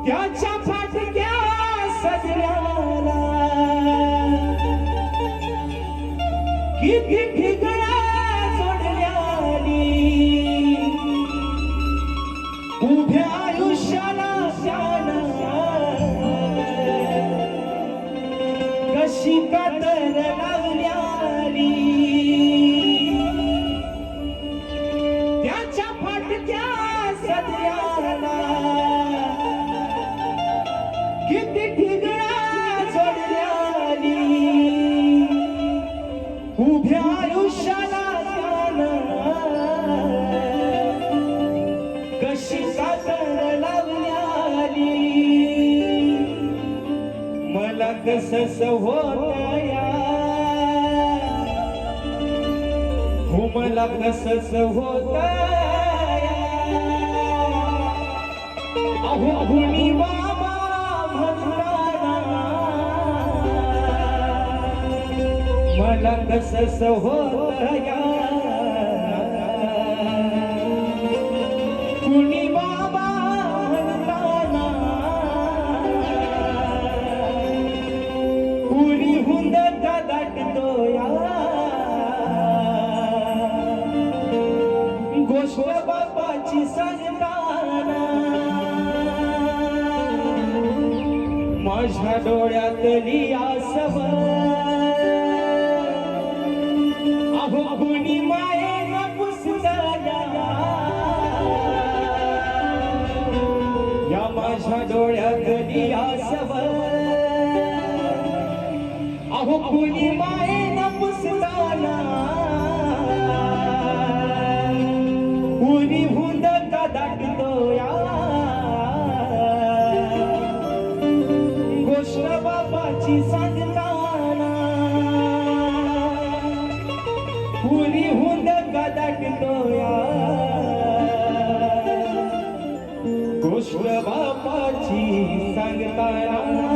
त्याच्या फाटक्या सजल्याला किती ठिगळा जोडल्याली उभ्या आयुष्याला शान कशी कातर लावल्याली त्याच्या फाटक्या सजल्याला किती ठिगळा जोडल्याली उभ्या आयुष्याला कशी कातर लावल्याली मला कसंच होतया हो मला कसंच होतया अहो कुणी बाबा म्हणताना मला कसंच होतया कुणी बाबा म्हणताना पुरी हुंदका दाटतोया गोष्ट बापाची सांगताना माझ्या डोळ्यातली आसव अहो कुणी मायेनं पुसताया या माझ्या डोळ्यातली आसव अहो कुणी मायेनं पुसताना कुणी हुंदका दाटतोया गोष्ट बापाची सांगताना कुणी हुंदका दाटतोया गोष्ट बापाची सांगताना